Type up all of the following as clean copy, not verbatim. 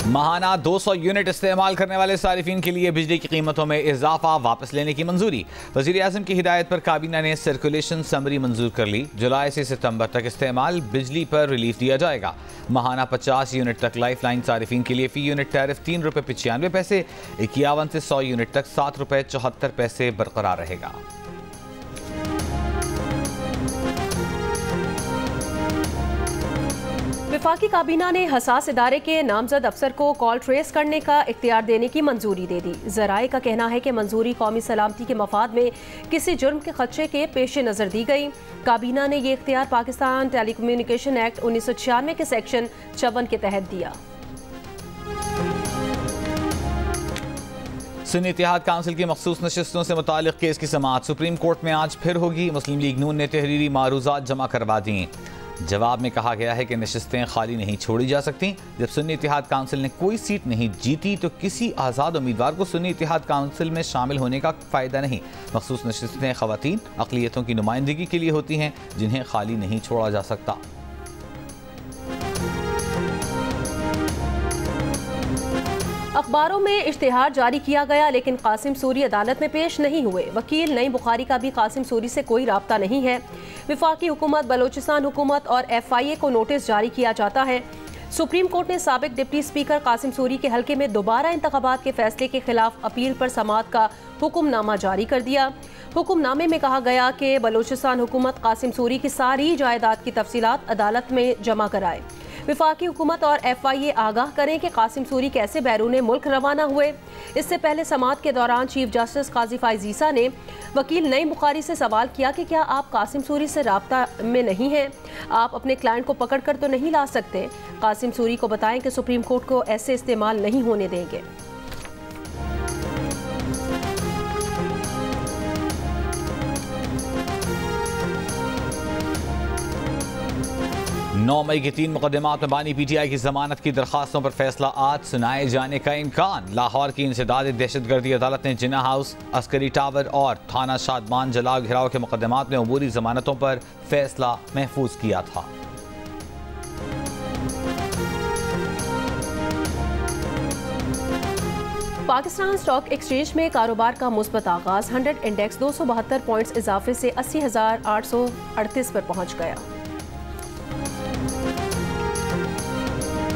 माहाना 200 unit इस्तेमाल करने वाले सारिफिन के लिए बिजली की कीमतों में इजाफा वापस लेने की मंजूरी। वज़ीर आज़म की हिदायत पर काबीना ने सर्कुलेशन समरी मंजूर कर ली। जुलाई से सितंबर तक इस्तेमाल बिजली पर रिलीफ दिया जाएगा। माहाना 50 यूनिट तक लाइफ लाइन सारिफिन के लिए फी यूनिट टैरिफ 3 रुपये 95 पैसे, 51 से 100 यूनिट तक 7 रुपये 74 पैसे बरकरार रहेगा। वफाकी काबीना ने हसास इदारे के नामजद अफसर को कॉल ट्रेस करने का इख्तियार देने की मंजूरी दे दी। ज़राए का कहना है कि मंजूरी कौमी सलामती के मफाद में किसी जुर्म के खदशे के पेश नज़र दी गई। काबीना ने यह इख्तियार पाकिस्तान टेलीकम्युनिकेशन एक्ट 1996 के सेक्शन 54 के तहत दिया। सुन्नी इत्तेहाद काउंसिल की मखसूस नशिस्तों से मुतालिक केस की समाअत सुप्रीम कोर्ट में आज फिर होगी। मुस्लिम लीग नून ने तहरीरी मारूजात जमा करवा दी। जवाब में कहा गया है कि नशिस्तें खाली नहीं छोड़ी जा सकती। जब सुन्नी इत्तेहाद काउंसिल ने कोई सीट नहीं जीती तो किसी आज़ाद उम्मीदवार को सुन्नी इत्तेहाद काउंसिल में शामिल होने का फ़ायदा नहीं। मखसूस नशिस्तें ख़वातीन अक़लियतों की नुमाइंदगी के लिए होती हैं, जिन्हें खाली नहीं छोड़ा जा सकता। अखबारों में इश्तिहार जारी किया गया, लेकिन कासिम सूरी अदालत में पेश नहीं हुए। वकील नईम बुखारी का भी कासिम सूरी से कोई राब्ता नहीं है। वफाकी हुकूमत, बलोचिस्तान हुकूमत और FIA को नोटिस जारी किया जाता है। सुप्रीम कोर्ट ने साबिक डिप्टी स्पीकर कासिम सूरी के हल्के में दोबारा इंतखाबात के फैसले के खिलाफ अपील पर समाअत का हुक्मनामा जारी कर दिया। हुक्मनामे में कहा गया कि बलोचिस्तान हुकूमत कासिम सूरी की सारी जायदाद की तफसीलात अदालत में जमा कराए। वफाकी हुकूमत और FIA आगाह करें कि कासिम सूरी कैसे बैरून मुल्क रवाना हुए। इससे पहले समाअत के दौरान चीफ जस्टिस काजी फाइज ईसा ने वकील नईम बुखारी से सवाल किया कि क्या आप कासिम सूरी से राब्ता में नहीं हैं? आप अपने क्लाइंट को पकड़ कर तो नहीं ला सकते? कासिम सूरी को बताएं कि सुप्रीम कोर्ट को ऐसे इस्तेमाल नहीं होने देंगे। 9 मई के 3 मुकदमात में बानी PTI की जमानत की दरखास्तों पर फैसला आज सुनाए जाने का इम्कान। लाहौर की इंसदादी दहशतगर्दी अदालत ने जिन्ना हाउस, अस्करी टावर और थाना शादमान जलाओ घिराव के मुकदमात में अबूरी जमानतों पर फैसला महफूज किया था। पाकिस्तान स्टॉक एक्सचेंज में कारोबार का मुस्बत आगाज। 100 इंडेक्स 272 पॉइंट्स इजाफे से 80,838 पर पहुंच गया।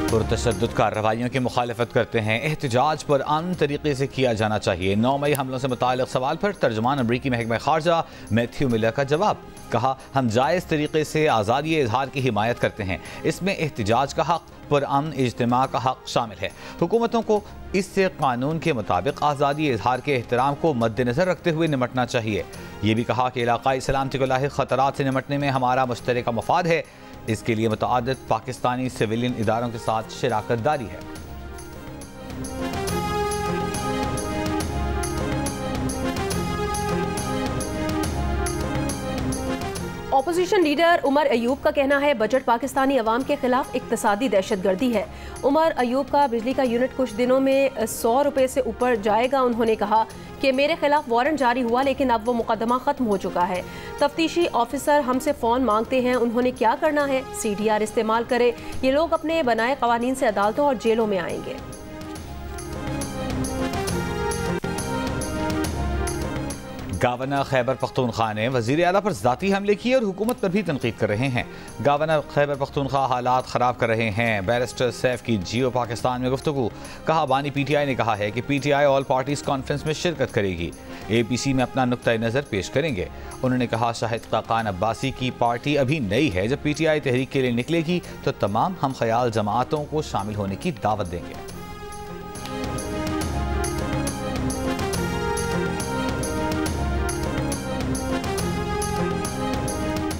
पुरतशद्दुद कार्रवाइयों की मुखालफत करते हैं, एहतजाज पर अमन तरीके से किया जाना चाहिए। 9 मई हमलों से मुताल्लिक़ सवाल पर तर्जुमान अमरीकी महकमा खारजा मैथ्यू मिलर का जवाब। कहा, हम जायज़ तरीके से आज़ादी इजहार की हिमायत करते हैं। इसमें एहतजाज का हक़, पुरअमन इज्तिमा का हक़ शामिल है। हुकूमतों को इससे कानून के मुताबिक आज़ादी इजहार के एहतराम को मद्देनज़र रखते हुए निमटना चाहिए। ये भी कहा कि इलाक़ाई सलामती को लाहिक़ ख़तरात से निमटने में हमारा मुश्तरका मफाद है। इसके लिए मुतअद्दिद पाकिस्तानी सिविलियन इदारों के साथ शराकत दारी है। ऑपोजिशन लीडर उमर अयूब का कहना है बजट पाकिस्तानी अवाम के खिलाफ इक्तसादी दहशतगर्दी है। उमर अयूब का बिजली का यूनिट कुछ दिनों में 100 रुपये से ऊपर जाएगा। उन्होंने कहा कि मेरे खिलाफ वारंट जारी हुआ, लेकिन अब वो मुकदमा खत्म हो चुका है। तफ्तीशी ऑफिसर हमसे फ़ोन मांगते हैं, उन्होंने क्या करना है? CDR इस्तेमाल करे। ये लोग अपने बनाए कवानीन से अदालतों और जेलों में आएंगे। गवर्नर खैबर पख्तूनख्वा ने वज़ीर आला पर ज़ाती हमले किए और हुकूमत पर भी तनकीद कर रहे हैं। गवर्नर खैबर पख्तूनख्वा हालात ख़राब कर रहे हैं। बैरिस्टर सैफ की जियो पाकिस्तान में गुफ्तगू। कहा, बानी PTI ने कहा है कि PTI ऑल पार्टीज़ कॉन्फ्रेंस में शिरकत करेगी। APC में अपना नुक्ता नज़र पेश करेंगे। उन्होंने कहा, शाहिद खाकान अब्बासी की पार्टी अभी नई है। जब PTI तहरीक के लिए निकलेगी तो तमाम हम ख्याल जमातों को शामिल होने की दावत देंगे।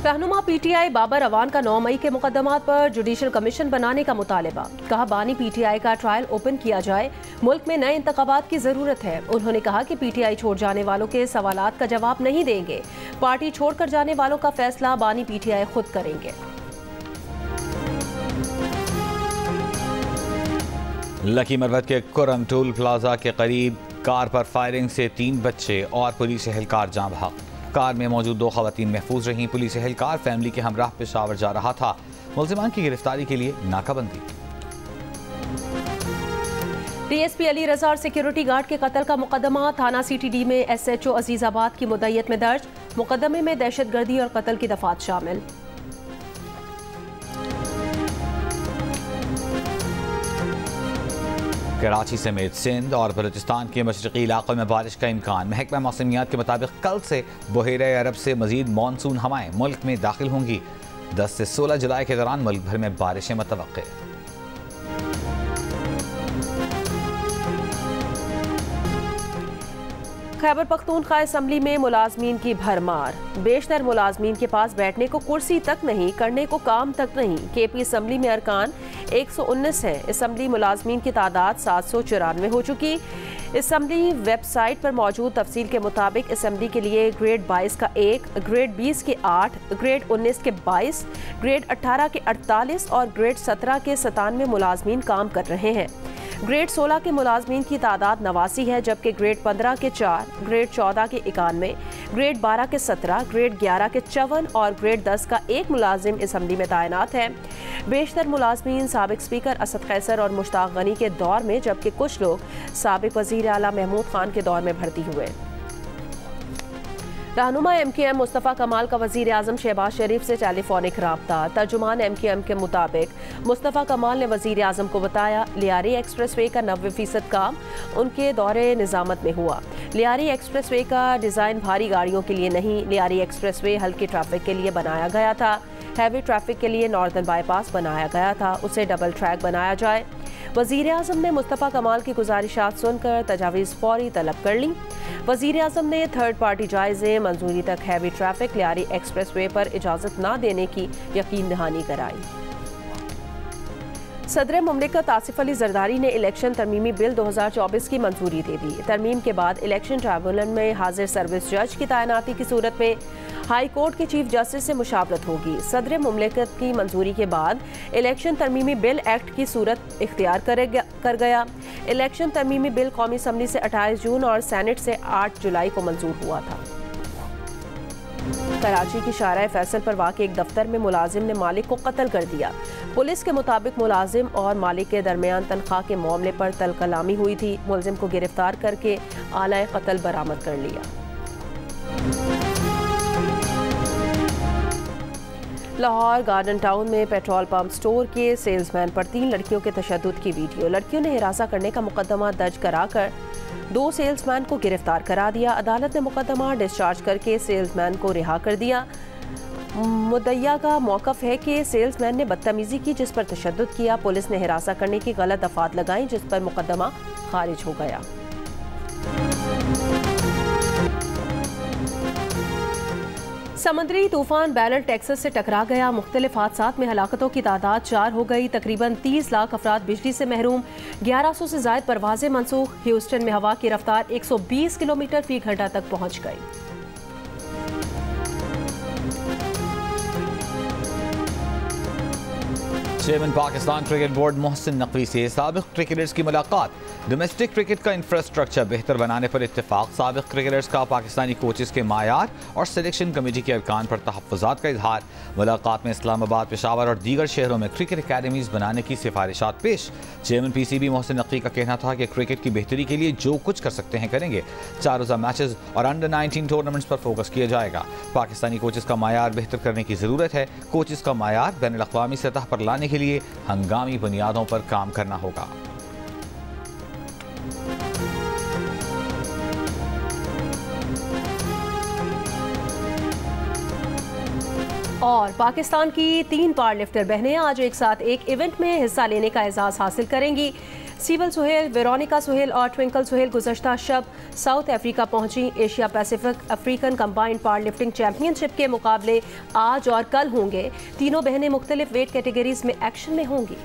रहनुमा PTI बाबर अवान का 9 मई के मुकदमात पर जुडिशल कमीशन बनाने का मुतालबा। कहा, बानी PTI का ट्रायल ओपन किया जाए। मुल्क में नए इंतखाबात की जरूरत है। उन्होंने कहा कि PTI छोड़ जाने वालों के सवालात का जवाब नहीं देंगे। पार्टी छोड़कर जाने वालों का फैसला बानी PTI खुद करेंगे। लकी मरवत के कुरम टोल प्लाजा के करीब कार पर फायरिंग से 3 बच्चे और पुलिस एहलकार जाँ बहक। कार में मौजूद 2 खवातीन महफूज रहीं। पुलिस एहलकार फैमिली के हमराह पेशावर जा रहा था। मुल्जिमान की गिरफ्तारी के लिए नाकाबंदी। डीएसपी अली रजा और सिक्योरिटी गार्ड के कत्ल का मुकदमा थाना सीटीडी में एसएचओ अजीजाबाद की मुद्दइयत में दर्ज। मुकदमे में दहशतगर्दी और कत्ल की दफात शामिल। कराची समेत सिंध और बलूचिस्तान के मशरकी इलाकों में बारिश का इम्कान। महकमा मौसमियात के मुताबिक कल से बहेरे अरब से मजीद मानसून हवाएं मुल्क में दाखिल होंगी। 10 से 16 जुलाई के दौरान मुल्क भर में बारिशें मुतवक्के। खैबर पख्तूनख्वा असम्बली में मुलाजमीन की भरमार। बेशतर मुलाजमीन के पास बैठने को कुर्सी तक नहीं, करने को काम तक नहीं। केपी असम्बली में अरकान 119 है। असम्बली मुलाजमीन की तादाद 794 हो चुकी। असम्बली वेबसाइट पर मौजूद तफसील के मुताबिक असम्बली के लिए ग्रेड 22 का 1, ग्रेड 20 के 8, ग्रेड 19 के 22, ग्रेड 18 के 48 और ग्रेड 17 के 97 मुलाजमीन काम कर रहे हैं। ग्रेड 16 के मुलाजमीन की तादाद 89 है, जबकि ग्रेड 15 के 4, ग्रेड 14 के 91, ग्रेड 12 के 17, ग्रेड 11 के 54 और ग्रेड 10 का 1 मुलाजिम असम्बली में तैनात है। बेशतर मुलाजमीन साबिक स्पीकर असद कैसर और मुश्ताक गनी के दौर में, जबकि कुछ लोग साबिक वजीर आला महमूद खान के दौर में भर्ती हुए। रहनुमा MKM मुस्तफ़ा कमाल का वज़ीर आज़म शहबाज शरीफ से टेलीफोनिक राब्ता। तर्जुमान MKM के मुताबिक मुस्तफ़ा कमाल ने वज़ीर आज़म को बताया लियारी एक्सप्रेस वे का 90% काम उनके दौरे निज़ामत में हुआ। लियारी एक्सप्रेस वे का डिज़ाइन भारी गाड़ियों के लिए नहीं, लियारी एक्सप्रेस वे हल्की ट्रैफिक के लिए बनाया गया था। हैवी ट्रैफिक के लिए नॉर्दर्न बाईपास बनाया गया था, उसे डबल ट्रैक बनाया जाए। वज़ीर आज़म ने मुस्तफ़ा कमाल की गुजारिशात सुनकर तजावीज़ फौरी तलब कर ली। वज़ीर आज़म ने थर्ड पार्टी जायज़े मंजूरी तक heavy traffic Lyari express way पर इजाज़त न देने की यकीन दहानी कराई। सदर मुमलिकत आसिफ अली जरदारी ने इलेक्शन तरमीमी बिल 2024 की मंजूरी दे दी। तरमीम के बाद इलेक्शन ट्राइब्यूनल में हाजिर सर्विस जज की तैनाती की सूरत में हाई कोर्ट के चीफ जस्टिस से मुशावरत होगी। सदर मुमलिकत की मंजूरी के बाद इलेक्शन तरमीमी बिल एक्ट की सूरत इख्तियार कर गया। इलेक्शन तरमीमी बिल कौमी असम्बली से 28 जून और सेनेट से 8 जुलाई को मंजूर हुआ था। कराची की शारा फैसल पर वाक़ एक दफ्तर में मुलाजिम ने मालिक को कत्ल कर दिया। पुलिस के मुताबिक मुलाजिम और मालिक के दरमियान तनख्वाह के मामले पर तल कलामी हुई थी। मुलजिम को गिरफ्तार करके आला कत्ल बरामद कर लिया। लाहौर गार्डन टाउन में पेट्रोल पंप स्टोर के सेल्समैन पर 3 लड़कियों के तशद्दुद की वीडियो। लड़कियों ने हिरासा करने का मुकदमा दर्ज कराकर 2 सेल्समैन को गिरफ्तार करा दिया। अदालत ने मुकदमा डिस्चार्ज करके सेल्समैन को रिहा कर दिया। मुद्दइया का मौक़िफ़ है कि सेल्समैन ने बदतमीज़ी की जिस पर तशद्दुद किया। पुलिस ने हिरासा करने की गलत दफात लगाई जिस पर मुकदमा खारिज हो गया। समुद्री तूफान बैरल टेक्सास से टकरा गया। मुख्तलिफ हादसात में हलाकतों की तादाद 4 हो गई। तकरीबन 30 लाख अफराद बिजली से महरूम। 1100 से ज़ायद परवाजें मनसूख। ह्यूस्टन में हवा की रफ्तार 120 किलोमीटर फी घंटा तक पहुँच गई। Chairman Pakistan cricket board Mohsin Naqvi से साबिक क्रिकेटर्स की मुलाकात। डोमेस्टिक क्रिकेट का इंफ्रास्ट्रक्चर बेहतर बनाने पर इत्तेफाक। साबिक क्रिकेटर्स का पाकिस्तानी कोचेस के मायार और सिलेक्शन कमेटी के अरकान पर तहफ़्फ़ुज़ात का इजहार। मुलाकात में इस्लामाबाद, पेशावर और दीगर शहरों में क्रिकेट अकेडमीज़ बनाने की सिफारिशात पेश। चेयरमैन PCB मोहसिन नकवी का कहना था कि क्रिकेट की बेहतरी के लिए जो कुछ कर सकते हैं करेंगे। 4 रोज़ा मैचेस और अंडर 19 टूर्नामेंट्स पर फोकस किया जाएगा। पाकिस्तानी कोचेस का मायार बेहतर करने की ज़रूरत है। कोचेस का मायार बैनुल अक़वामी सतह पर लाने के लिए हंगामी बुनियादों पर काम करना होगा। और पाकिस्तान की 3 पावर लिफ्टर बहनें आज एक साथ एक इवेंट में हिस्सा लेने का एजाज़ हासिल करेंगी। सीवल सुहेल, वेरोनिका सुहेल और ट्विंकल सुहेल गुज़श्ता शब साउथ अफ्रीका पहुंची। Asia Pacific African combined power lifting championship के मुकाबले आज और कल होंगे। तीनों बहनें मुख्तलिफ वेट कैटेगरीज में एक्शन में होंगी।